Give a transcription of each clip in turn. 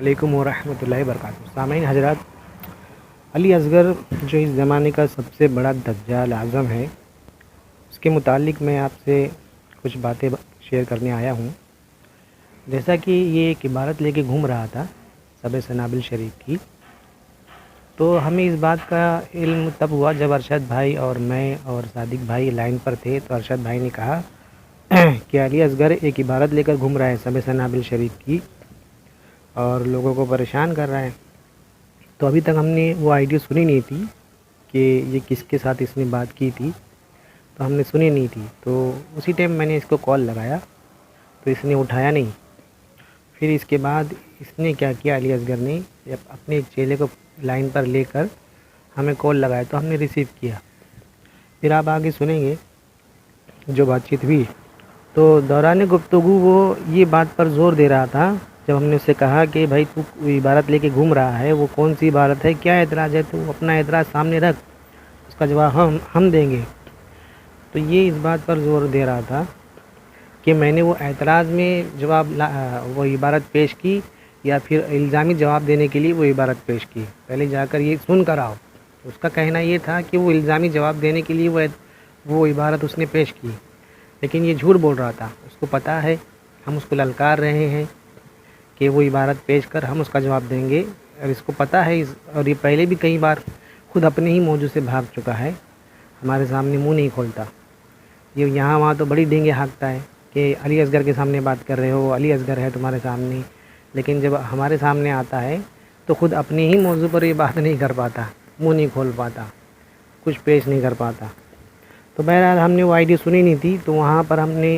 वालेकुम वरहमतुल्लाहि वबरकातुहू। सामईन हज़रात, अली असगर जो इस ज़माने का सबसे बड़ा दज्जाल आज़म है, उसके मुतालिक मैं आपसे कुछ बातें शेयर करने आया हूँ। जैसा कि ये एक इबारत लेके घूम रहा था सब सनाबिल शरीफ की, तो हमें इस बात का इल्म तब हुआ जब अरशद भाई और मैं और सादिक भाई लाइन पर थे। तो अरशद भाई ने कहा कि अली असगर एक इबारत लेकर घूम रहा है सब सनाबिल शरीफ की और लोगों को परेशान कर रहा है। तो अभी तक हमने वो आइडिया सुनी नहीं थी कि ये किसके साथ इसने बात की थी, तो हमने सुनी नहीं थी। तो उसी टाइम मैंने इसको कॉल लगाया तो इसने उठाया नहीं। फिर इसके बाद इसने क्या किया, अली असगर ने अपने एक चेले को लाइन पर लेकर हमें कॉल लगाया तो हमने रिसीव किया। फिर आप आगे सुनेंगे जो बातचीत हुई। तो दौरान गुफ्तगू वो ये बात पर ज़ोर दे रहा था, जब हमने उससे कहा कि भाई तू इबारत लेके घूम रहा है, वो कौन सी इबारत है, क्या एतराज़ है, तू अपना एतराज़ सामने रख, उसका जवाब हम देंगे। तो ये इस बात पर ज़ोर दे रहा था कि मैंने वो एतराज़ में वो इबारत पेश की या फिर इल्ज़ामी जवाब देने के लिए वो इबारत पेश की। पहले जाकर ये सुन कर आओ। उसका कहना ये था कि वो इल्ज़ामी जवाब देने के लिए वो इबारत उसने पेश की, लेकिन ये झूठ बोल रहा था। उसको पता है हम उसको ललकार रहे हैं कि वो इबारत पेश कर हम उसका जवाब देंगे, और इसको पता है और ये पहले भी कई बार खुद अपने ही मौजू से भाग चुका है, हमारे सामने मुंह नहीं खोलता। ये यहाँ वहाँ तो बड़ी डींगे हाँकता है कि अली असगर के सामने बात कर रहे हो, अली असगर है तुम्हारे सामने, लेकिन जब हमारे सामने आता है तो खुद अपने ही मौजू पर ये बात नहीं कर पाता, मुँह नहीं खोल पाता, कुछ पेश नहीं कर पाता। तो बहरहाल हमने वो आइडिया सुनी नहीं थी, तो वहाँ पर हमने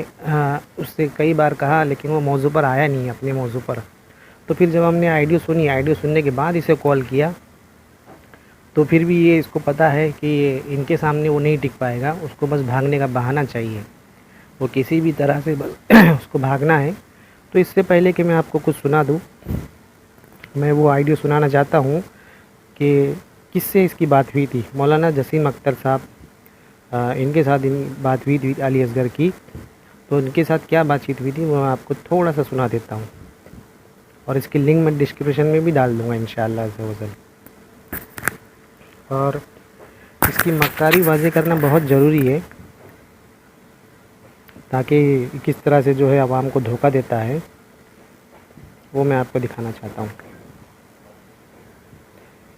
उससे कई बार कहा, लेकिन वो मौजू पर आया नहीं अपने मौजू पर। तो फिर जब हमने आइडिया सुनने के बाद इसे कॉल किया, तो फिर भी ये इसको पता है कि इनके सामने वो नहीं टिक पाएगा, उसको बस भागने का बहाना चाहिए, वो किसी भी तरह से बस उसको भागना है। तो इससे पहले कि मैं आपको कुछ सुना दूँ, मैं वो आइडिया सुनाना चाहता हूँ कि किससे इसकी बात हुई थी। मौलाना जसीम अख्तर साहब, इनके साथ बात हुई थी अली असगर की। तो इनके साथ क्या बातचीत हुई थी वो मैं आपको थोड़ा सा सुना देता हूँ, और इसकी लिंक मैं डिस्क्रिप्शन में भी डाल दूँगा इंशाअल्लाह अज़्ज़ा वज़ल। और इसकी मक्कारी वाज़े करना बहुत ज़रूरी है, ताकि किस तरह से जो है आवाम को धोखा देता है वो मैं आपको दिखाना चाहता हूँ।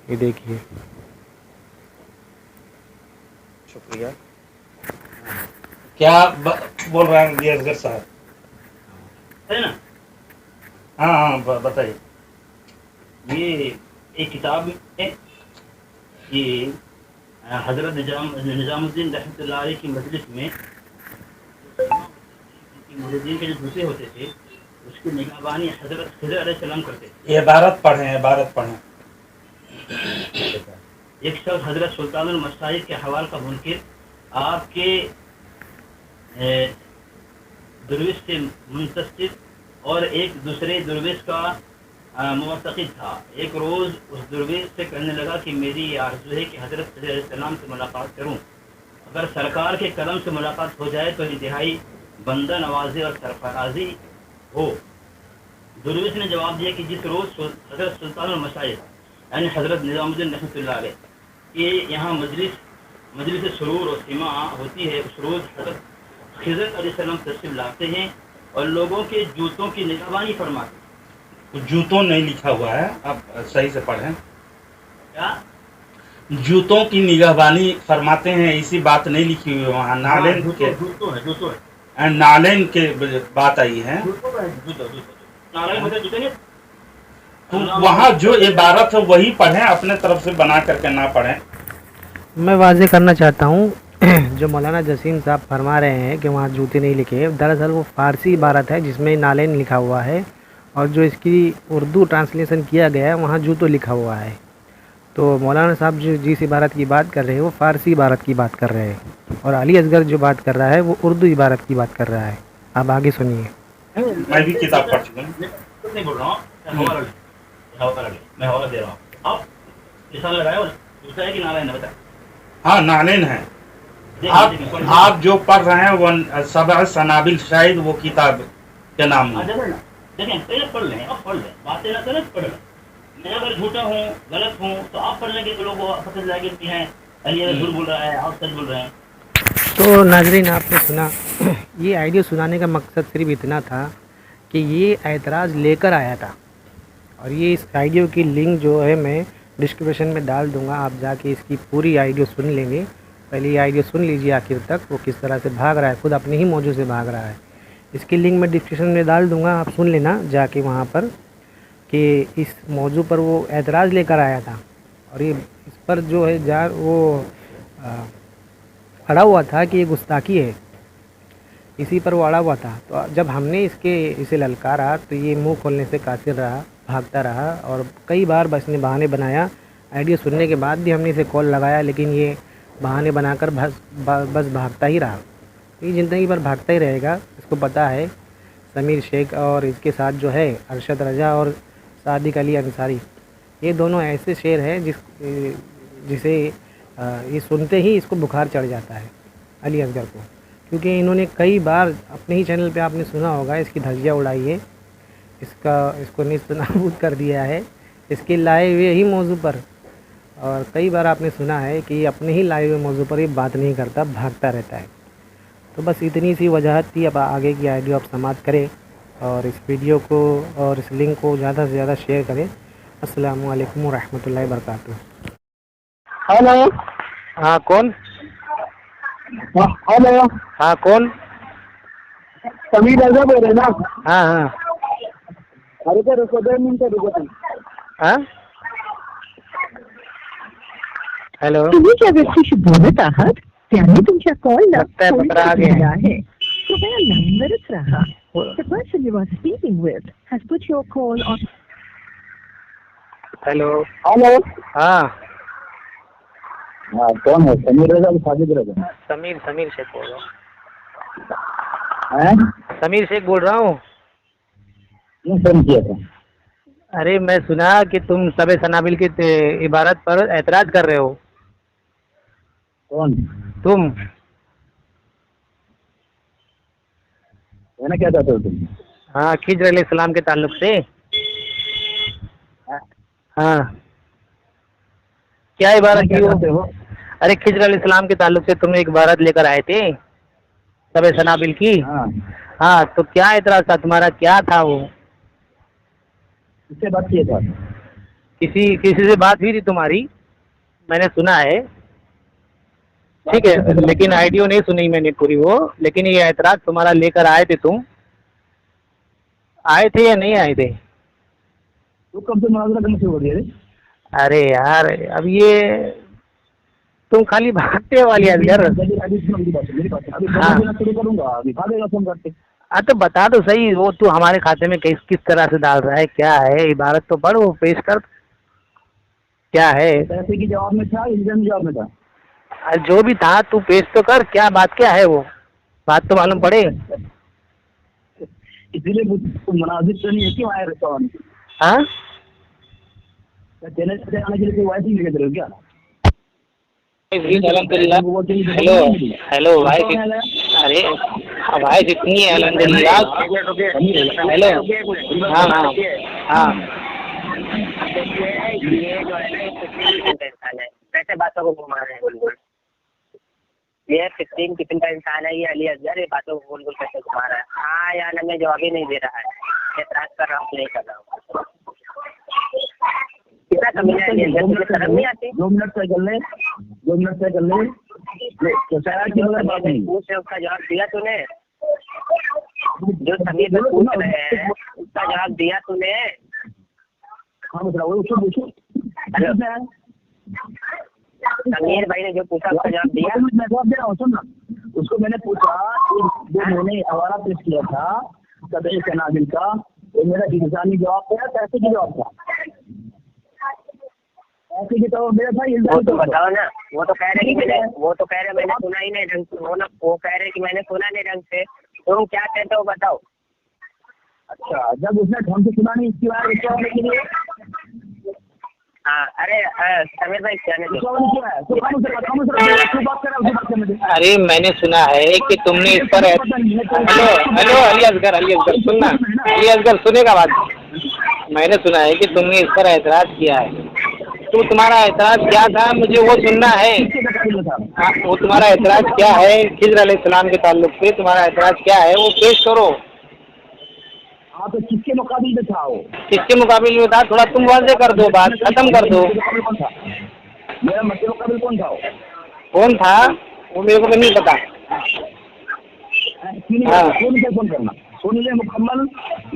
ये देखिए। शुक्रिया। क्या बोल रहे हैं असगर साहब, है ना? हाँ हाँ बताइए। ये एक किताब है, ये हज़रत निज़ामुद्दीन रहमतुल्लाह अलैह की मजलिस में मुरीदीन के जो दूसरे होते थे उसकी निगहबानी हज़रत खिज़र अलैहिस्सलाम करते थे। ये इबारत पढ़ें। एक शख्स हज़रत सुल्तानुल मशाइख के हवाल का मुनकिर आपके दुर्वेश से मुंतसिर और एक दूसरे दुर्वेश का मुतक़िद था। एक रोज़ उस दुर्वेश से कहने लगा कि मेरी आरज़ू है कि हज़रत खिज़र अलैहिस्सलाम से मुलाकात करूं। अगर सरकार के कदम से मुलाकात हो जाए तो इंतहाई बंदा नवाजी और सरफराजी हो। दुर्वेश ने जवाब दिया कि जिस रोज़ हज़रत सुल्तानुल मशाइख यानी हज़रत निज़ामुद्दीन रहमतुल्लाह अलैह के यहाँ मजलिस सुरूर और सिमा होती है, उस रोज़ हज़रत खिज़र अलैहिस्सलाम तशरीफ़ लाते हैं और लोगों के जूतों की निगहबानी फरमाते हैं। जूतों नहीं लिखा हुआ है, आप सही से पढ़ें। क्या? जूतों की निगहबानी फरमाते हैं, इसी बात नहीं लिखी हुई है वहाँ। नालेन के जूतों है नालेन के बात आई है, तो वहाँ जो इबारत है वही पढ़ें, अपने तरफ से बना करके ना पढ़ें। मैं वाज़े करना चाहता हूँ जो मौलाना जसीम साहब फरमा रहे हैं कि वहाँ जूते नहीं लिखे, दरअसल वो फ़ारसी इबारत है जिसमें नालेन लिखा हुआ है, और जो इसकी उर्दू ट्रांसलेशन किया गया है वहाँ जूतो लिखा हुआ है। तो मौलाना साहब जो जिस इबारत की बात कर रहे हैं वो फ़ारसी इबारत की बात कर रहे हैं, और अली असगर जो बात कर रहा है वो उर्दू इबारत की बात कर रहा है। आप आगे सुनिए। मैं भी किताब पढ़ चुका हूँ। नहीं बोल रहा हूँ, मैं हवाला दे रहा हूँ। आप निशान लगाए और दूसरा है कि नारायण बता। हाँ नालेन है। आप जो पढ़ रहे हैं वो सबअ सनाबिल शायद वो किताब के नाम है। देखें पहले पढ़ लें, अब पढ़ लें, बातें ना करें, पढ़ लें। मैं अगर झूठा हूँ, गलत हूँ, तो आप पढ़ लेंगे तो लोग पता चल जाएगा कि हैं अली अगर झूठ बोल रहा है, आप सच बोल रहे हैं। तो नाजरीन आपने सुना, ये आइडियो सुनाने का मकसद सिर्फ इतना था कि ये ऐतराज़ लेकर आया था, और ये इस आइडियो की लिंक जो है मैं डिस्क्रिप्शन में डाल दूंगा, आप जाके इसकी पूरी आइडियो सुन लेंगे। पहले ये आइडियो सुन लीजिए आखिर तक, वो किस तरह से भाग रहा है, खुद अपने ही मौजू से भाग रहा है। इसकी लिंक मैं डिस्क्रिप्शन में डाल दूंगा, आप सुन लेना जाके वहाँ पर कि इस मौजू पर वो ऐतराज़ लेकर आया था, और ये इस पर जो है वो अड़ा हुआ था कि ये गुस्ताखी है, इसी पर वो अड़ा हुआ था। तो जब हमने इसे ललकारा तो ये मुंह खोलने से कासिर रहा, भागता रहा, और कई बार बस ने बहाने बनाया। आइडियो सुनने के बाद भी हमने इसे कॉल लगाया, लेकिन ये बहाने बनाकर बस भागता ही रहा। ये ज़िंदगी भर भागता ही रहेगा, इसको पता है। समीर शेख और इसके साथ जो है अरशद रजा और सादिक अली अंसारी, ये दोनों ऐसे शेर हैं जिसे ये सुनते ही इसको बुखार चढ़ जाता है, अली असगर को, क्योंकि इन्होंने कई बार अपने ही चैनल पे आपने सुना होगा इसकी धज्जियाँ उड़ाई है, इसको नेस्तनाबूद कर दिया है इसके लाए हुए ही मौजू पर। और कई बार आपने सुना है कि ये अपने ही लाए हुए मौजू पर ये बात नहीं करता, भागता रहता है। तो बस इतनी सी वजह थी। अब आगे की आइडियो आप समाप्त करें और इस वीडियो को और इस लिंक को ज़्यादा से ज़्यादा शेयर करें। अस्सलामु अलैकुम रहमतुल्लाहि वबरकातुहू। हेलो। हाँ कौन? हेलो, हाँ कौन? समीर रजा बोल रहे ना? हाँ हाँ अरे सर रुको 2 मिनट रुको तुम। हाँ। हॅलो, तुम्ही ज्या व्यक्तीशी बोलत आहात त्यांनी तुमच्या कॉलला लगता है होल्ड पकड़ा पर गया दिलेला आहे. कृपया लाईनवरच राहा. The person you are speaking with has put your call on. Hello. Hello. हाँ हाँ कौन है? समीर रजा की साजिद रजा? समीर शेख बोल रहा हूँ। हैं? समीर शेख बोल रहा हूँ। क्यों फोन किया था? अरे मैं सुना कि तुम सबे सनाबिल की इबारत पर ऐतराज कर रहे हो। कौन? तुम? कहना क्या चाहते हो तुम? हाँ, खिज्र अलैहिस्सलाम के ताल्लुक से। हाँ, क्या इबारत क्या की चाहते वो? हो? अरे खिज्र अलैहिस्सलाम के ताल्लुक से तुम एक इबारत लेकर आए थे सबे सनाबिल की। हाँ, हाँ, तो क्या एतराज था तुम्हारा, क्या था वो? किससे बात किया था? किसी से बात हुई थी तुम्हारी, मैंने सुना है। ठीक है, लेकिन आइडियो नहीं सुनी मैंने पूरी वो, लेकिन ये ऐतराज तुम्हारा लेकर आए थे तुम, आए थे या नहीं आए थे? तू कब से मुनाजरा करने शुरू हो गया रे? अरे यार, अब ये तुम खाली भागते हो वाली असगर। अभी सुनो मेरी बात, मेरी बात। अभी हाँ। देना शुरू करूंगा, अभी भागेगा फोन करते। हाँ तो बता तो सही, वो तू हमारे खाते में किस तरह से डाल रहा है, क्या है? इबारत तो पढ़, वो पेश कर, क्या है? पैसे की जवाब में था, इंजन जवाब में था। जो भी था तू पेश तो कर, क्या बात क्या है वो, बात तो मालूम पड़े। इसीलिए मुनाजिर तो नहीं है, क्यों आए रेस्टोरेंट? हाँ, चैनल से आने के लिए कोई वाइस नहीं लेके दे क्या? अल्हम्दुलिल्लाह। हेलो हेलो भाई, अरे भाई इतनी है अल्हम्दुलिल्लाह। हेलो, हाँ हाँ हाँ। ये जो है ना इंसान है, कैसे बातों को घुमा रहे हैं बोल बोल। ये 15 किस्म का इंसान है ये अली असगर, ये बातों को बोल बोल कैसे घुमा रहा है। हाँ या ना में जवाब ही नहीं दे रहा है, एतराज कर रहा हूँ, नहीं कर रहा हूँ। कितना कमीना है, शर्म नहीं आती? 2 मिनट से कर ले, 2 मिनट से कर ले। तो शायद की मगर बात नहीं। पूछे उसका जवाब दिया तूने, जो समीर में पूछ रहे हैं उसका जवाब दिया तूने? हाँ बताओ, उसको पूछो। समीर भाई ने जो पूछा उसका जवाब दिया? मैं जवाब दे रहा हूँ, सुन ना। उसको मैंने पूछा, जो मैंने हवाला पेश किया था सदर सनाबिल का, वो मेरा इंसानी जवाब था, पैसे की जवाब था? पैसे की तो मेरा था, वो तो बताओ ना। वो तो कह रहे कि मैंने सुना ही नहीं ढंग से। वो कह रहे कि मैंने सुना नहीं ढंग से। तुम क्या कहते हो बताओ? अच्छा, जब उसने ढंग से सुना नहीं इसकी बात होने के लिए हाँ, अरे समीर भाई कहने दो। विश्वास नहीं किया है तो खामोश रहा, खामोश रहा, क्यों बात कर रहा है, उसकी बात करने दे। अरे मैंने सुना है कि तुमने इस पर हेलो हेलो अली असगर सुनना, अली असगर सुनेगा बात। मैंने सुना है कि तुमने इस पर एतराज किया है, तो तुम्हारा एतराज क्या था मुझे वो सुनना है। हाँ, वो तुम्हारा एतराज क्या है खिज़र अलैहिस्सलाम के ताल्लुक से, तुम्हारा एतराज क्या है वो पेश करो। हाँ तो किसके मुकाबले में था वो? किसके मुकाबले में था, थोड़ा तुम वाज़ेह कर दो, बात खत्म कर दो। मेरा मसले मुकाबले कौन था वो? कौन था वो मेरे को नहीं पता। फोन करना सुन ले मुकम्मल,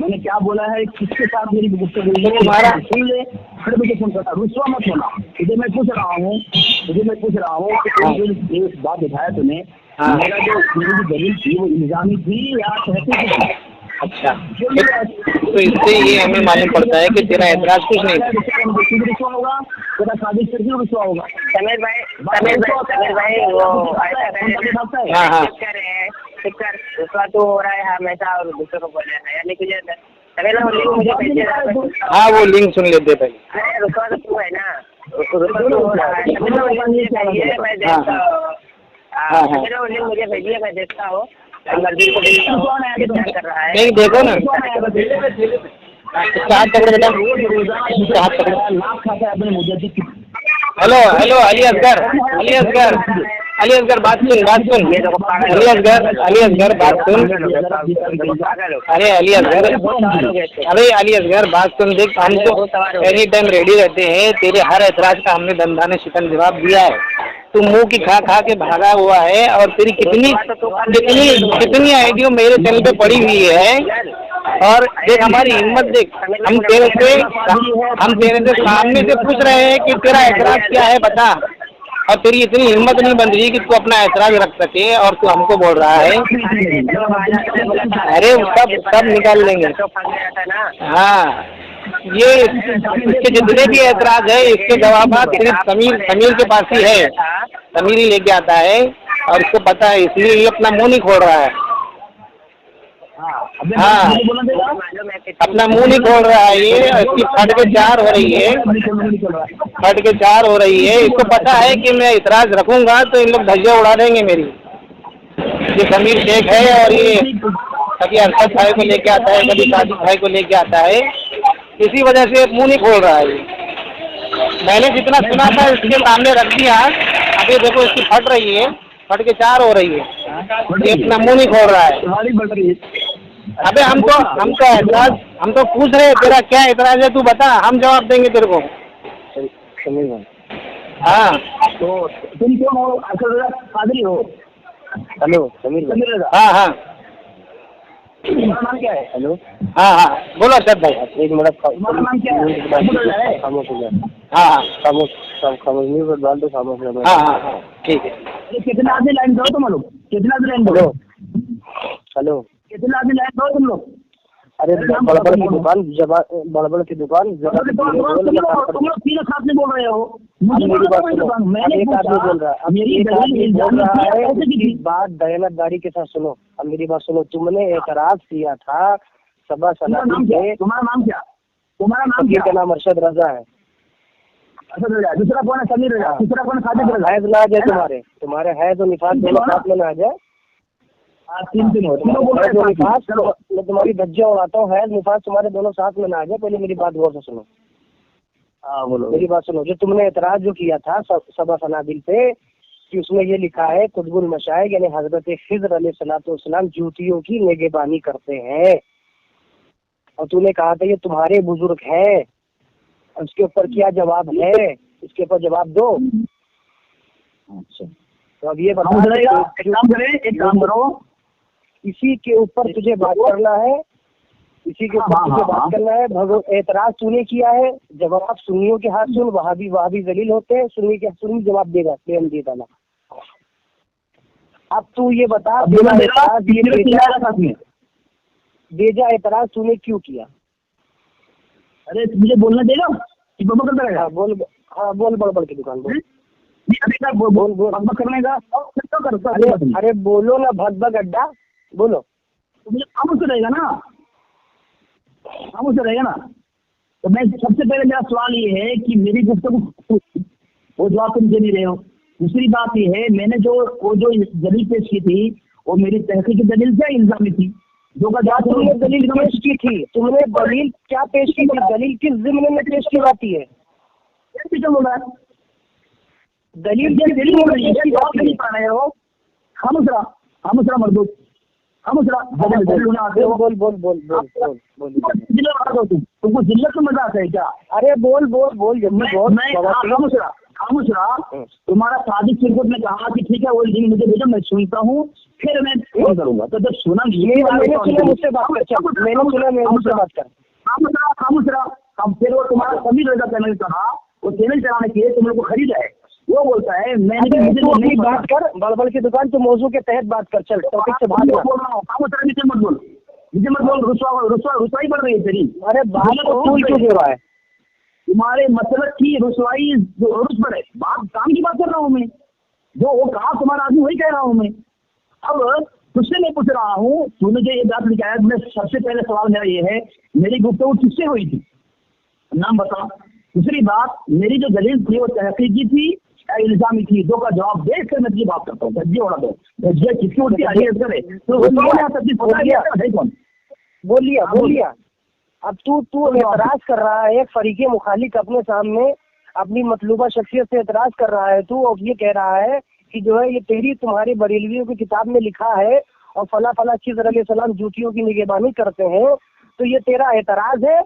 मैंने क्या बोला है, किसके साथ मेरी गुफ्तगू तो तुम्हारा सुन ले, फिर मुझे फोन करता। रुस्वा मत होना, तुझे मैं पूछ रहा हूँ कि ये बात दिखाया तूने, मेरा जो मेरी दलील थी वो इल्जामी थी या तहसील थी? अच्छा, तो इससे ये हमें मालूम पड़ता है कि तेरा एतराज कुछ नहीं था। रुस्वा होगा तेरा साजिश करके रुस्वा होगा। समीर भाई वो हाँ हाँ शिक्कर रुस्वा तो हो रहा है हमेशा और दूसरों को बोल रहा है, यानी कि समीर भाई लिंक मुझे भेजिए। हाँ वो लिंक सुन लेते पहले। अरे रुस्वा तो तू है ना, रुस्वा तो हो रहा है, समीर भाई मुझे भेजिए, मैं देखता हूँ। समीर भाई लिंक मुझे भेजिए, मैं देखता हूँ मर्जी को कर रहा है। नहीं देखो ना, इसका हाथ पकड़ो बेटा, इसका हाथ पकड़ो। हेलो हेलो अली असगर बात सुन अली असगर बात सुन। अरे अली असगर बात सुन, देख हम तो एनी टाइम रेडी रहते हैं, तेरे हर एतराज का हमने दंदाने शिकन जवाब दिया है। तू मुंह की खा के भागा हुआ है और तेरी कितनी आइडियो मेरे चैनल पे पड़ी हुई है। और देख हमारी हिम्मत देख, हम तेरे से सामने से पूछ रहे हैं कि तेरा एतराज क्या है बता, और तेरी इतनी हिम्मत नहीं बन रही कि तू अपना एतराज रख सके और तू हमको बोल रहा है। अरे सब निकाल लेंगे। हाँ ये इसके जितने भी एतराज है इसके जवाब सिर्फ समीर के पास ही है, समीर ही लेके आता है और इसको पता है, इसलिए ये अपना मुंह नहीं खोल रहा है। हाँ अपना मुंह नहीं खोल रहा है, ये इसकी फट के चार हो रही है, इसको पता है कि मैं इतराज रखूंगा तो इन लोग धज्जियां उड़ा देंगे मेरी। ये समीर शेख है और ये कभी अरशद भाई को लेके आता है, कभी साजिद भाई को लेके आता है, इसी वजह से मुंह नहीं खोल रहा है। मैंने जितना सुना था इसके सामने रख दिया, अभी देखो इसकी फट रही है, फट के चार हो रही है, ये अपना मुंह नहीं खोल रहा है। अबे हम तो पूछ रहे तेरा क्या एतराज है, तू बता, हम जवाब देंगे तेरे को। हाँ तो तुम कौन हो? कादरी हो? हेलो समीर। हाँ तुम्हारा नाम क्या है? हेलो हाँ बोलो अरशद भाई। एक मिनट, तुम्हारा नाम क्या है? खामोश हो जाए। हाँ खामोश नहीं डाल दो, खामोश हो जाए। हाँ ठीक है। कितना आदमी लाइन दो तुम लोग, कितना आदमी लाइन दो? हेलो कितना आदमी लाइन दो तुम लोग? अरे बड़बड़ की दुकान, बड़बड़ की दुकान, तुम लोग तीनों साथ में बोल रहे हो। मुझे मेरी बात सुनो, मैंने एक आदमी बोल रहा है, मेरी बात दयानतदारी के साथ सुनो। अब मेरी बात सुनो, तुमने एतराज किया था सबा सलाती से। तुम्हारा नाम क्या? का नाम अरशद रजा है। अरशद रजा। दूसरा कौन है? समीर रजा। तीसरा कौन है? साजिद रजा। हैज ना आ जाए तुम्हारे है तो निफास दोनों साथ में ना आ जाए। तीन हो मैं तुम्हारी धज्जियां उड़ाता हूँ, है निफास तुम्हारे दोनों साथ में ना आ जाए। पहले मेरी बात गौर से सुनो। बोलो मेरी बात सुनो। जो तुमने एतराज जो किया था सबा सनाबिल पे कि उसमें ये लिखा है कुतुबुल मशाइख यानी हजरत खिज़र अलैहिस्सलाम जूतियों की निगहबानी करते हैं, और तूने कहा था ये तुम्हारे बुजुर्ग हैं, उसके ऊपर क्या जवाब है? इसके ऊपर जवाब दो। अच्छा तो अब ये बताओ, एक काम करो, इसी के ऊपर तुझे बात करना है, इसी के ऊपर तुझे बात करना है। एतराज तूने किया है, जवाब सुन्नियों के हाथ सुन। वहाबी जलील होते हैं, सुन्नी जवाब देगा बेअमदी ताला। अब तू ये बता, बेजा एतराज तूने क्यों किया? अरे मुझे बोलना देगा? बोल बड़बड़ की दुकान बोल करने का। अरे बोलो ना, भग अड्डा बोलो। मुझे खामोश रहेगा ना, तो मैं सबसे पहले मेरा सवाल ये है कि मेरी गुफ्तगू वो जवाब तुम दे नहीं रहे हो। दूसरी बात ये है, मैंने जो दलील पेश की थी वो मेरी तहकीकी दलील क्या इल्जामी थी? जो का जवाब तुमने दलील पेश की थी, तुमने दलील क्या पेश की थी? दलील किस ज़िम्मे में पेश की जाती है? दलील किस ज़िम्मे में पेश की जाती है? पा रहे हो? खामोश रहा मर्दूद, खामोश रहा। बोल बोल बोल बोल बोल बोल। तुमको जिल्लत में मजा आता है क्या? अरे बोल बोल बोल जल्दी बोल। खामोश रहा। तुम्हारा सादिक सिरकुट ने कहा कि ठीक है वो लिंक मुझे भेजो, मैं सुनता हूँ, फिर मैं फोन करूंगा। तो जब सुना मैंने सुना, मुझसे बात कर। मैंने सुना, मुझसे बात कर। खामोश रहा। अब फिर वो तुम्हारा सभी लोगों का चैनल कहा, वो चैनल चलाने के लिए तुम लोग को खरीदा है। वो बोलता है मैंने मुझे बात कर, बड़बड़ की दुकान, तो मौजू के तहत बात कर। चल टॉपिक से भाग बोल रहा हूँ। खामोश रहा, नीचे मत बोल। रुसवाई बढ़ रही है तेरी। अरे बात तूल क्यों दे रहा है? तुम्हारे मतलब की रुसवाई रुस पर है। बात काम की बात कर रहा हूँ मैं, जो वो कहा तुम्हारा आदमी वही कह रहा हूँ मैं। अब तुझसे मैं पूछ रहा हूँ, तूने जो ये बात लिखा है, मैं सबसे पहले सवाल मेरा ये है, मेरी गुफ्तगू किससे हुई थी? नाम बता। दूसरी बात, मेरी जो दलील थी वो तहकीकी थी या इल्जामी थी? दो का जवाब दे, फिर मैं तुझे बात करता हूँ। धज्जे उड़ा दो, धज्जे किसकी उड़ती है? बोल लिया। अब तू एतराज कर रहा है, एक फरीके मुखालिक अपने सामने अपनी मतलूबा शख्सियत से एतराज कर रहा है तू, और ये कह रहा है कि जो है ये तेरी तुम्हारी बरेलवियों की किताब में लिखा है और फला फला खिज़र अलैहिस्सलाम जूतियों की निगहबानी करते हैं। तो ये तेरा एतराज है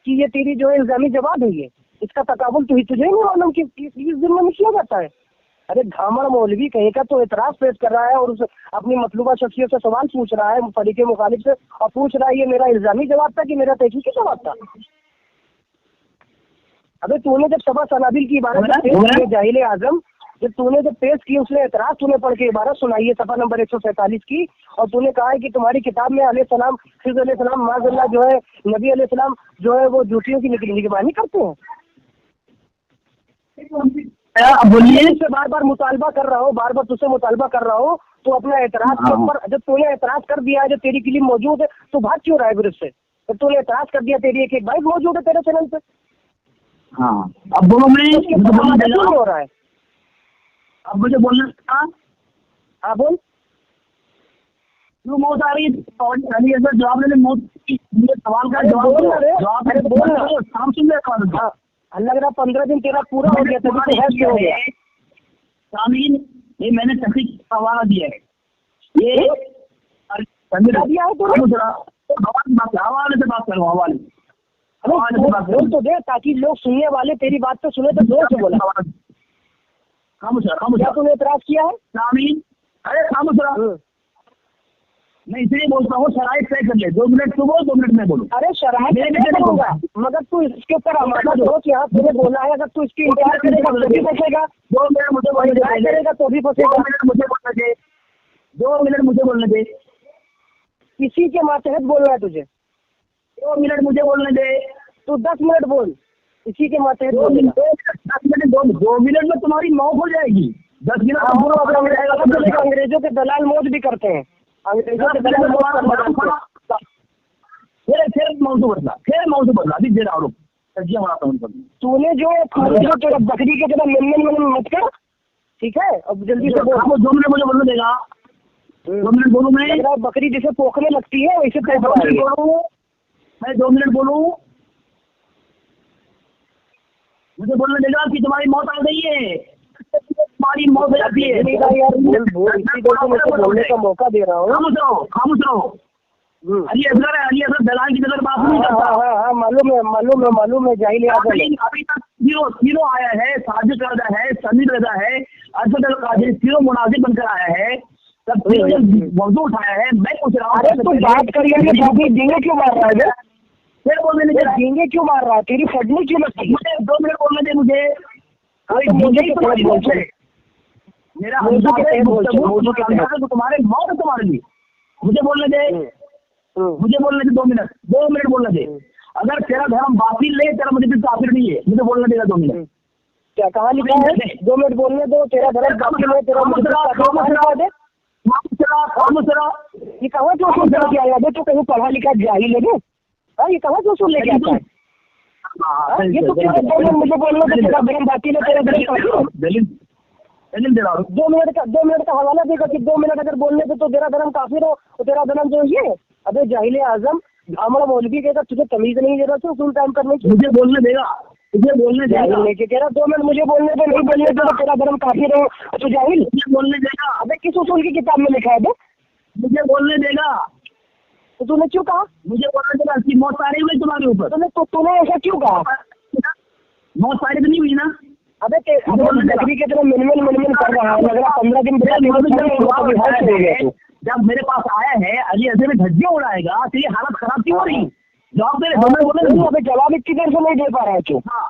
कि ये तेरी जो है इल्जामी जवाब है? ये इसका तकाबुल तुझे नहीं मालूम कि इस जिम्मे में किया जाता है? अरे घामड़ मौलवी कहीं का तो एतराज पेश कर रहा है और उस अपनी मतलूबा शख्सियत से सवाल पूछ रहा है फरीके मुखालिफ से, और पूछ रहा है ये मेरा इल्जामी जवाब था कि मेरा तहकीकी जवाब था? अबे तूने जब सबा सनाबिल की इबारत जाहिल आजम जब तूने जब पेश की, उसने एतराज तूने पढ़ के इबारत सुनाई है सफा नंबर 147 की, और तूने कहा है कि तुम्हारी किताब में अलैहिस्सलाम खिज़र अलैहिस्सलाम माज़अल्लाह जो है नबी अलैहिस्सलाम जो है वो जूतियों की निगहबानी करते हैं। बोलिए, तुझसे बार मुतालबा कर रहा हूँ, बार तुझसे मुतालबा कर रहा हूँ, तो अपना एतराज के ऊपर जब तूने एतराज कर दिया है, जब तेरी क्लिप मौजूद है तो भाग क्यों रहा है फिर उससे? जब तूने एतराज कर दिया, तेरी एक बाइक मौजूद है तेरे चैनल पे। हाँ, अब बोलो, मैं हो रहा है, अब मुझे बोलना था। हाँ बोल। क्यों मौत आ रही है? जवाब लेने मौत, सवाल का जवाब बोल। काम सुन रहे? लग रहा 15 दिन तेरा पूरा हो गया, तभी तो हो गया। सामीन, ये मैंने तहकीक का हवाला दिया है, ये दिया है तो हवाले से बात करो। हवाले बोल तो दे, ताकि लोग सुनने वाले तेरी बात तो सुने, तो जोर से बोला। खामोश क्या तूने एतराज किया है? सामीन, अरे खामोश रहा। मैं इसलिए बोलता हूँ, शराइत तय कर ले। 2 मिनट तू बोल, 2 मिनट मैं बोलूँ। अरे शराइत तय करूंगा, मगर तू इसके ऊपर हमारा दोस्त यहाँ तुझे बोला है, अगर तू इसकी इंकार करेगा तो भी फंसेगा। 2 मिनट मुझे बोलने दे, करेगा तो भी फंसेगा। 2 मिनट मुझे बोलने दे, 2 मिनट मुझे बोलने दे। किसी के मातहत बोलना है तुझे? 2 मिनट मुझे बोलने दे। तू 10 मिनट बोल, इसी के मातहत 2 मिनट में तुम्हारी मौत हो जाएगी। 10 मिनट अंग्रेजों के दलाल मौज भी करते हैं, अंग्रेजों के दलाल फिर मौजू बदला अभी दे रहा हूँ। तूने जो तेरा बकरी के तेरा मेमन मत कर, ठीक है? अब जल्दी से बोल। 2 मिनट मुझे बोलने देगा? 2 मिनट बोलूँ मैं? बकरी जैसे पोखने लगती है वैसे बोलूँ मैं? 2 मिनट बोलूँ? मुझे बोलने देगा कि तुम्हारी मौत आ गई है, तुम्हारी मौत हो जाती है? बोलने का मौका दे रहा हूँ। खामोश रहो। अली असगर दलाल की नजर बात नहीं करता। हाँ, मालूम है जाहिल आजम। अभी तक तीनों आया है, साजिद रजा है, समीर रजा है, अरशद अल कादिर, तीनों मुनाजिर बनकर आया है, सब मौजूद उठाया है। मैं पूछ रहा हूँ, अरे तू बात करिए, डींगे क्यों मार रहा है? फिर बोलने दे, डींगे क्यों मार रहा है? तेरी फटनी क्यों लगती? मुझे 2 मिनट बोलने दे मुझे। मेरा तुम्हारे मौत है तुम्हारे लिए। मुझे बोलने दे, 2 मिनट बोलने दे। अगर तेरा धर्म बातिल नहीं, तेरा मुझे भी काफिर नहीं है, मुझे बोलने देगा 2 मिनट। क्या कहाँ लिखा है? 2 मिनट बोलने दो, तेरा धर्म बातिल है, तेरा मुझे ये कहाँ जो सुन लेके आया? तो कहीं पढ़ा लिखा जाहिल है? हाँ, ये कहाँ जो सुन लेके आता है? ये तो तेरा 2 मिनट मुझे बोलने से तेरा ब्रेन बाकी ना तेरा ब्रेन दलील दे रहा हूँ। 2 मिनट का हवाला देगा कि 2 मिनट अगर बोलने पे तो तेरा धर्म काफिर हो तो तेरा धर्म जो ये। अबे जाहिल आजम हमारा मौलवी कहता तुझे तमीज नहीं दे रहा तू फुल टाइम करने की। मुझे बोलने देगा, तुझे बोलने देगा। लेके कह रहा 2 मिनट मुझे बोलने पे नहीं बोलने पे तो तेरा धर्म काफिर हो तो जाहिल। मुझे बोलने देगा। अबे किस उसूल की किताब में लिखा है बे? मुझे बोलने देगा। तो तूने क्यों कहा? मुझे बोलने देगा कि मौत सारी हुई तुम्हारे ऊपर। तूने ऐसा क्यों कहा? मौत सारी तो नहीं हुई ना। अबे लकड़ी की तरह मिनमिन कर रहा है, लग रहा 15 दिन जब मेरे पास आया है अली अजहर में धज्जियां उड़ाएगा तो ये हालत खराब क्यों हो रही? जवाब दे रहे। अबे जवाब इतनी देर से नहीं दे पा रहा है क्यों? हाँ,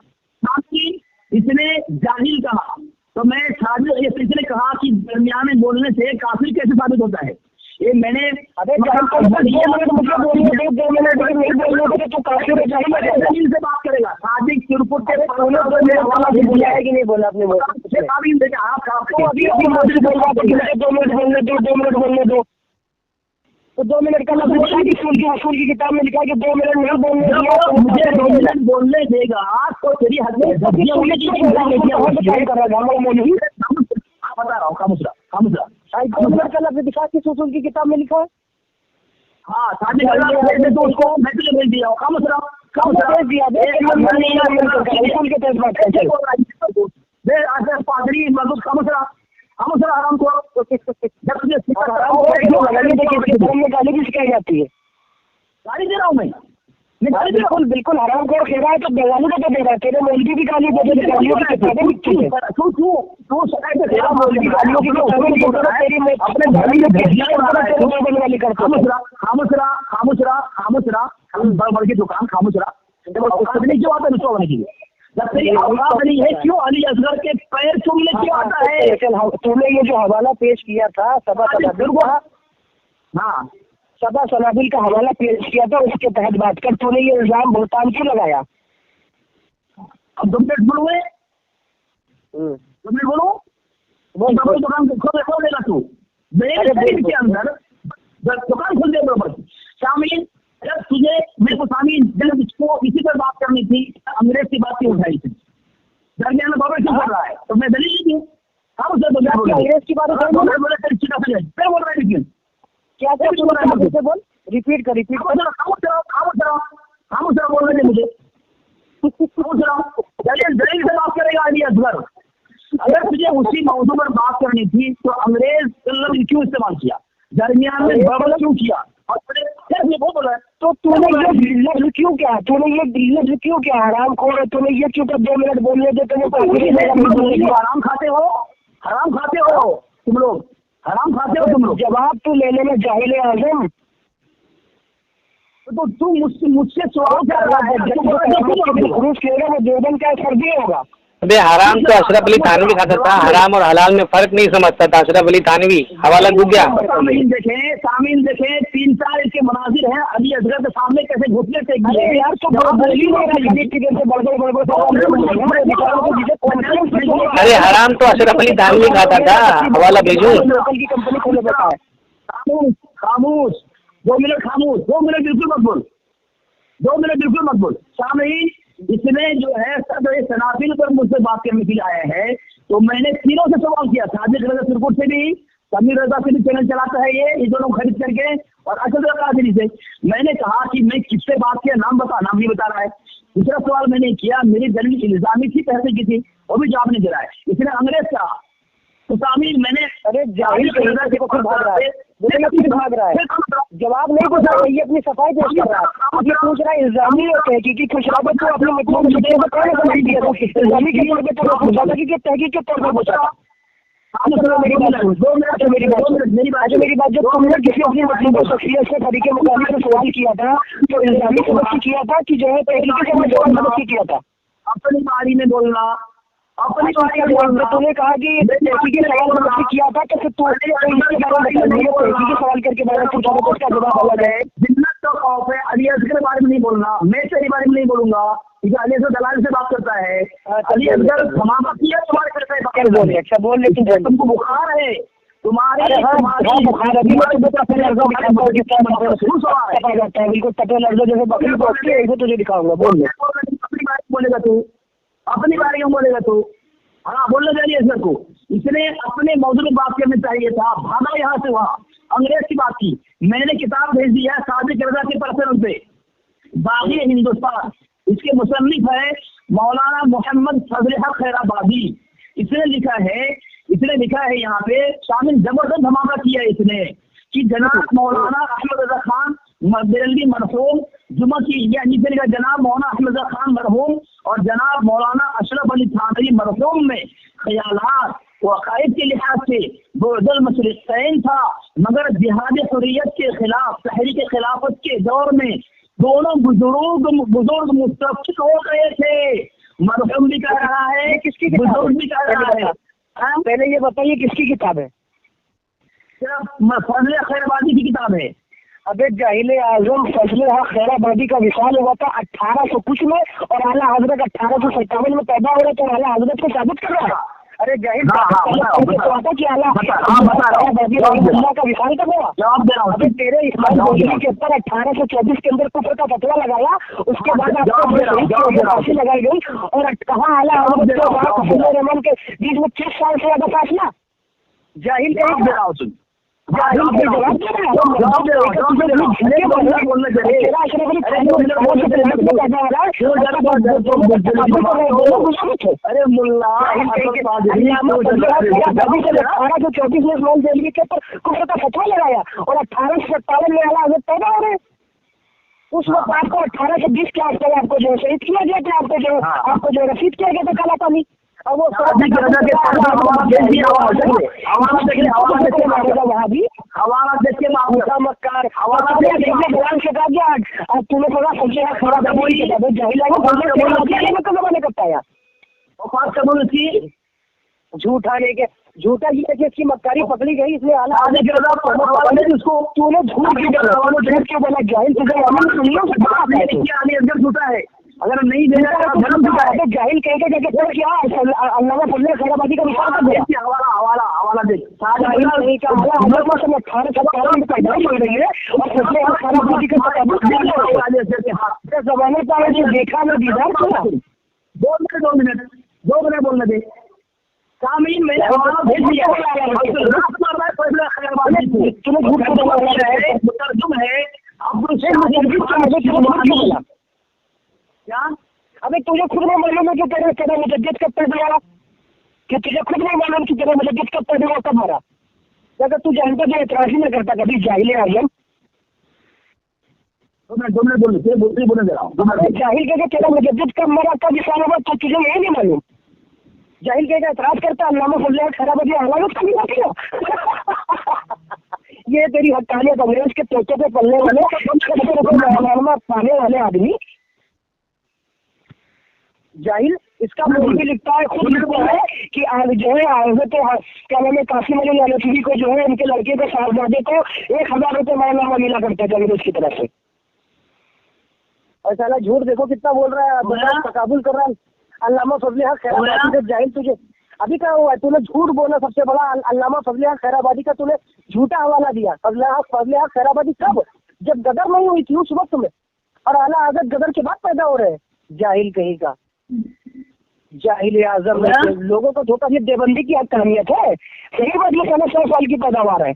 इसने जाहिल कहा तो मैं इसने कहा कि दरमियान में बोलने से काफिर कैसे साबित होता है? ये मैंने अबे 2 मिनट मुझे बोलने दे, 2 मिनट नहीं बोलने दे तो काफिर दलील से बात करेगा। सादिक तिरपुर के हवाला भी बोला है कि नहीं बोला आपने? बोला अभी 2 मिनट बोलने दो। तो 2 मिनट का मतलब असूल की किताब में लिखा है कि 2 मिनट नहीं बोलने दिया। मुझे 2 मिनट बोलने देगा तो तेरी हद में बता रहा हूँ। खामुशरा 2 मिनट का लफ्ज़ दिखा किस उसूल की किताब में लिखा है? हाँ सादिक तो उसको मैं तुझे भेज दिया। खामुशरा भेज दिया उसूल के तहत बात कर। पादरी मजदूर खामुशरा हराम को गाली भी सिखाई जाती है। गाली दे रहा हूँ मैं बिल्कुल हराम को कह रहा है तो गाली को दे रहा है। तेरे मौलवी भी गाली दे रहे गालियों की किताबें लिखती है। तेरा मौलवी गालियों की अपने बढ़ के दुकान खामुशरा क्यों आता है नुस्खा होने के लिए? जब तेरी औकात नहीं है क्यों अली असगर के पैर चूमने क्यों आता है? तूने ये जो हवाला पेश किया था सभा सनाबिल का हवाला पेश किया था उसके तहत बात कर। तूने ये इल्जाम भुगतान क्यों लगाया? अब 2 मिनट बोलूए 2 मिनट बोलो दुकान खोल देगा तू मेरे के अंदर दुकान खोल दे बराबर। शामिल जब तुझे मेरे को शामिल जब इसको इसी पर बात करनी थी अंग्रेज की बात क्यों उठाई थी? दरमियान में बाबा क्यों कर रहा है? तो मैं दलील दी थी। हाँ अंग्रेज की बात बोल रहा है लेकिन क्या बोल रिपीट कर खामुशरा बोल रहे थे मुझे। दलील से बात करेगा अली असगर। अगर तुझे उसी मौजूद पर बात करनी थी तो अंग्रेज लफ्ज क्यों इस्तेमाल किया? दरमियान में बबल क्यों किया? वो बोला तो तूने ये लफ्ज क्यों किया? हराम खोर है। तूने ये क्यों कर 2 मिनट बोलने दे? हराम खाते हो तुम लोग। जवाब तू लेने में जाहिल आजम। तो तू मुझसे सवाल कर रहा है। वो देवबन का फर्जी होगा। अबे हराम तो अशरफ अली थानवी खाता था। हराम और हलाल में फर्क नहीं समझता था अशरफ अली थानवी। हवाला डूब गया। सामीन देखे 3-4 के मनाजिर हैं अली असगर के सामने कैसे घुटने टेक दिए यार। तो अरे हराम तो अशरफ अली थानवी खाता था। हवाला भेजूं? की कंपनी खोले बताए। खामोश 2 मिनट खामोश 2 मिनट बिल्कुल मत बोल। 2 मिनट बिल्कुल मत बोल। सामीन इसने जो है सनाफिल पर मुझसे बात करने के लिए आया है तो मैंने तीनों से सवाल किया। सादिक रजा सिरपुर से भी, समीर रजा से भी चैनल चलाता है ये दोनों खरीद करके, और असद कादरी से। मैंने कहा कि मैं किससे बात किया, नाम नहीं बता रहा है। दूसरा सवाल मैंने किया मेरी दलील इल्जामी थी पहले की थी, वो भी जवाब नहीं दे रहा है। इसने अंग्रेज कहा तो सामीन मैंने भाग रहा है जवाब नहीं पूछ रहा है। ये अपनी सफाई पेश कर रहा है। ये पूछ रहा है इल्जामी तहकीकी खुशराबत को अपने मतलब इल्जामी के तौर पर पूछा था कि तहकीक के तौर पर पूछा था। मेरी बात जब तुमने किसी अपनी मतलब शख्सियत से तरीके मुकाबले से सवाल किया था तो इल्जामी सबक किया था कि जो है तहकीकी से जवाब सबक किया था। अपनी बारी में बोलना अपनी बारी में बोलना। तूने कहा कि तहकीकी सवाल सबक किया था तो फिर तहकीकी सवाल करके बारे में पूछा तो उसका जवाब अलग है। जिन्नत तो खौफ है अली असगर के बारे में नहीं बोलना, मैं तेरे बारे में नहीं बोलूंगा ठीक है। अली असगर दलाल से बात करता है। अली असगर समाप्त किया तुम्हारे करता है। अच्छा बोल लेकिन तुमको बुखार है तुम्हारे बिल्कुल तपेल अर्जा जैसे बकरी को तुझे दिखाऊंगा। बोल बारे में बोलेगा तू, अपनी बारे में बोलेगा तू। हाँ, बोलने दे रही सर को। इसने अपने मौजूद बात करनी चाहिए था, भागा यहाँ से वहाँ, अंग्रेज की बात की। मैंने किताब भेज दी है सादिक रज़ा के पर्सन पे, बागी हिंदुस्तान। इसके मुसन्निफ है मौलाना मोहम्मद फजल हक खैराबादी। इसने लिखा है यहाँ पे, शामिल जबरदस्त धमाका किया है इसने कि जनाब मौलाना अहमद रज़ा खान बेरलवी मरहूम जुमा की, यानी जनाब मौलाना अहमद रज़ा खान मरहूम और जनाब मौलाना अशरफ अली थानवी मरहूम में ख्यालात व अकायद के लिहाज से बुअदुल मशरिक़ैन था, मगर जिहाद हुर्रियत के खिलाफ, तहरीक खिलाफत के दौर में दोनों बुजुर्ग मुस्तफ़िक हो गए थे। मरहूम भी कह रहा है, किसकी बुजुर्ग भी कह रहा है। पहले ये बताइए किसकी किताब है? फजल खैराबादी की किताब है। अबे जाहिल आजम फजल हक खैराबादी का विशाल हुआ था 1800 कुछ में और आला हजरत 1857 में पैदा हो रहे, तो आला हजरत को साबित कर रहा है। अरे जाहिल का विशाल कब हुआ? अबे तेरे इस्माइल गोजरी के ऊपर 1824 के अंदर कुफर का फतवा लगाया, उसके बाद आपको फांसी लगाई गई और कहाँ आला हजरत रहमान के बीच में 6 साल से ज्यादा फासला। जाहिल का एक जवाब सुन, अरे मुल्ला 1824 में इस्माइल गोजरी के ऊपर कुफर का फतवा लगाया और 1857 में आला हजरत पैदा हो रहे। उस वक्त आपको 1820 के आसपास आपको जो शहीद किया गया था, आपको जो रसीद किया गया था काला पानी। अब वो वहाँ भी हवाला देख के मक्कार तूने थोड़ा करता है झूठा लेके झूठा ही लेके इसकी मक्कारी पकड़ी गई, इसलिए आला उसको तूने क्यों बोला? जाहिल झूठा है, अगर नहीं देना तो जाहिल कह के क्या अल्लामा फजल खैराबादी का विचार कर दिया। हवाला देख 1857 में पैदाइश हो रही है और फजल खैराबादी का जमाने का देखा मैं दीदार सुना। 2 मिनट बोलने दे। सामीन मैंने हवाला भेज दिया क्या? अबे तुझे खुद में मालूम है कि तेरा मुजद्दिद कब पैदा हुआ? कि तुझे खुद में मालूम कि तेरा मुजद्दिद कब पैदा हुआ, कब मरा? अगर तू जानता तो एतराज़ ही न करता कभी। जाहिल आजम 2 मिनट बोलने दे रहा हूँ। जाहिल कह तेरा मुजद्दिद कब मरा, कब विशाल हुआ, तो तुझे यही नहीं मालूम। जाहिल कह एतराज़ करता अल्लामा फजल खैराबादी अलामत कभी होती हो। ये तेरी हक़ानियत अंग्रेज के तोते पे पलने वाले पाने वाले आदमी जाहिल। इसका मूल भी लिखता है, खुद लिखता है कि जो है क्या नाम है कासिम अली नानवी को जो है इनके लड़के के साहबजादे को 1000 रुपये मारना मिला करता है अंग्रेज की तरफ से। और साला झूठ देखो कितना बोल रहा है, तकाबुल कर रहा है अल्लामा फजल हक खैराबादी से। जाहिल तुझे अभी क्या हुआ? तूने झूठ बोला सबसे बड़ा। अल्लामा फजल हक खैराबादी का तूने झूठा हवाला दिया। फजल हक खैराबादी कब? जब गदर नहीं हुई थी उस वक्त में, और आला हजरत गदर के बाद पैदा हो रहे हैं। जाहिल कहीं का जाहिल आजम लोगों को धोखा। ये देवबंदी की कहानियत है। सही बात, ये 100 साल की पैदावार है।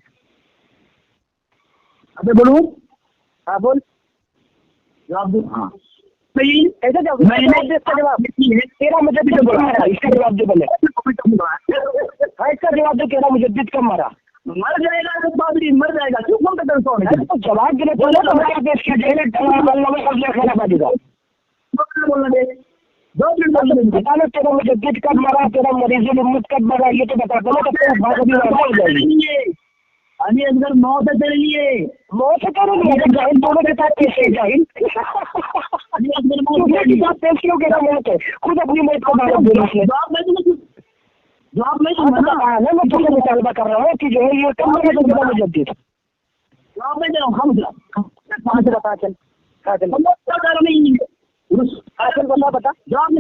अबे बोलूं? हाँ बोल, जवाब दो। हाँ ऐसा जवाब तेरा मुजद्दिद कब मरा, इसका जवाब दे बोले। हाँ इसका जवाब दो, तेरा मुजद्दिद कब मरा? मर जाएगा तो बाबरी मर जाएगा, क्यों फोन करते हो? तो जवाब देने बोला तो बोलना दे। 2 मिनट बता लो तेरा मुजद्दिद कब मरा, तेरा मरीज़ुल उम्मत कब मरा, ये तो बता दो। अली असगर मौत है तेरे लिए, मौत है तेरे लिए। जाहिल दोनों के साथ कैसे जाहिल? अली असगर मौत के साथ पेश क्यों कह रहा मौत है? खुद अपनी मौत को मालूम बोला है। जवाब मैं तुझे मुतालबा कर रहा हूँ कि जो है ये कब मरा तेरा मुजद्दिद। जवाब मैं दे रहा हूँ। हम कहाँ से बता चल चल बता जवाब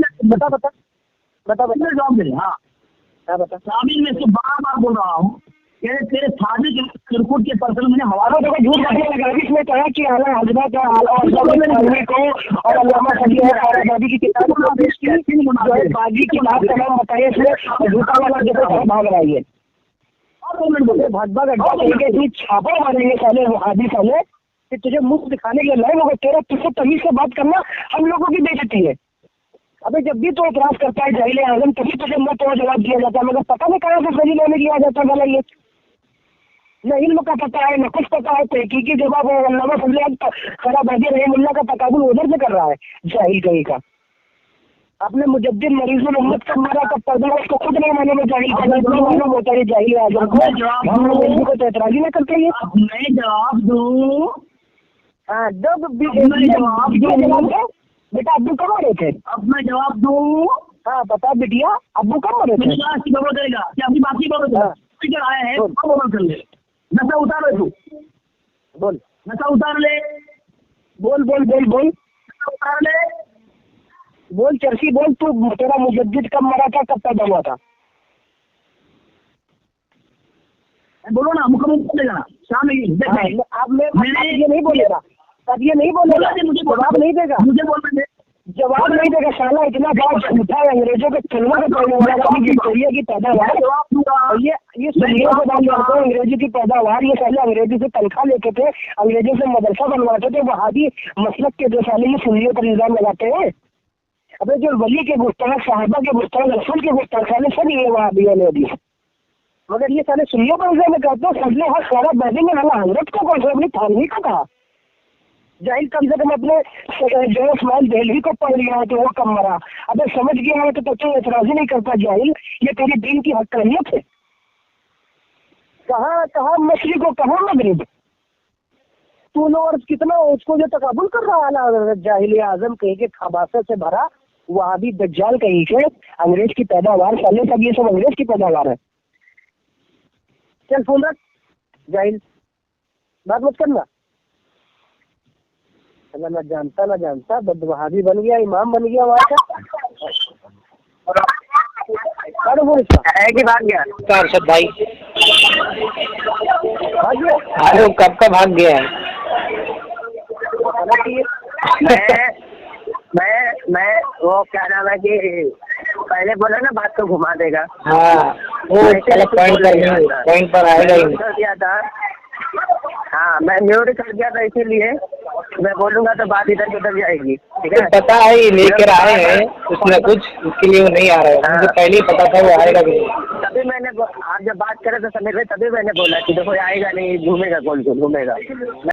बता जवाब दे। हाँ बता। शामिल में से बार बोल रहा हूँ तेरे शादी के चिरकुट के पर्सन मैंने हवालों को झूठ बातें लगा इसमें कहा कि आला हजरत आला को और अल्लामा सदी की किताब को पेश की जो है बागी की बात का नाम बताइए इसमें झूठा वाला जैसे भाग रहा है और भाजपा गड्ढा कहेंगे इतनी छापा मारेंगे साले वहादी साले कि तुझे मुंह दिखाने के लिए लाए होगा तेरा तुझसे तमीज से बात करना हम लोगों की बेइज्जती है। अबे जब भी तो एतराज करता है जाहिल आजम तभी तुझे मुंह तो जवाब दिया जाता है मगर पता नहीं कहाँ से सही लेने किया जाता है भला ये न इल्म का पता है न कुछ पता है तहकीकी जवाब अल्लामा फजल खराबाजी रहमुल्लाह का तकाबुल उधर से कर रहा है जाहिल कहीं का। आपने मुजद्दिद मरीजुल उम्मत का मारा का पर्दा उसको खुद नहीं माने में जाहिल का मालूम होता है जाहिल आजम को तो एतराज ही ना करते ये मैं जवाब दूं। हाँ जब भी जवाब दूं बेटा अब्बू कब हो रहे थे अब मैं जवाब दूं। हाँ बता बिटिया अब्बू कब हो रहे थे करेगा क्या अपनी बात की आया है कर ले नशा उतार ले तू बोल नशा उतार ले बोल बोल बोल बोल उतार ले बोल चर्सी बोल तू तेरा मुजद्दिद कब मरा था कब पैदा हुआ था बोलो ना मुकम्मल बोलेगा ना शाम आप मैंने ये नहीं बोलेगा तब ये नहीं बोलेगा मुझे जवाब नहीं देगा मुझे बोलने जवाब नहीं देगा साला इतना बड़ा झूठा है अंग्रेजों के कलमा का विक्टोरिया की पैदावार ये सुन्नियों को बात करते हैं अंग्रेजी की पैदावार ये पहले अंग्रेजी से तनख्वाह लेते थे अंग्रेजों से मदरसा बनवाते थे वहादी मसलक के जो साले ये सुन्नियों पर इल्जाम लगाते हैं। अबे जो वली के गुस्ताख साहबा के गुस्ताख रसूल के गुस्ताख साले सब ये वहादियों ने दी मगर ये साले सुन्नियों पर इल्जाम लगाते हैं फजले हक सारा बैठेंगे वाला हजरत को कौन सा अपनी थानवी को कहा जाहिल कम से कम अपने जो इस्माइल देहलवी को पढ़ लिया है तो वो कम मरा। अबे समझ गया है तो तू एतराज ही नहीं करता जाहिल ये तेरी दीन की हक़ानियत है। कहाँ मशरिक़ को कहाँ मगरिब तू लोग और कितना उसको जो तकाबुल कर रहा है जाहिल आजम कहीं के खबासत से भरा वहाँ भी दज्जाल कहीं के अंग्रेज की पैदावार साले सब ये सब अंग्रेज की पैदावार है। चल फोन रख जाहिल बात मत करना ना जानता बदवहाबी बन गया इमाम बन गया वहाँ का है कि भाग गया अरशद भाई भाग गया अरे कब का भाग गया है मैं वो क्या नाम है कि पहले बोला ना बात को घुमा देगा। हाँ वो पॉइंट पर आएगा ही कर दिया था। हाँ मैं म्यूट कर दिया था इसीलिए मैं बोलूंगा तो बात इधर उधर जाएगी ठीक है। पता है ये लेकर आए हैं कुछ न कुछ उसके लिए वो नहीं आ रहे हैं मुझे पहले ही पता था वो आएगा भी तभी मैंने आप जब बात करे तो समझ रहे तभी मैंने बोला कि देखो आएगा नहीं घूमेगा कौन घूमेगा।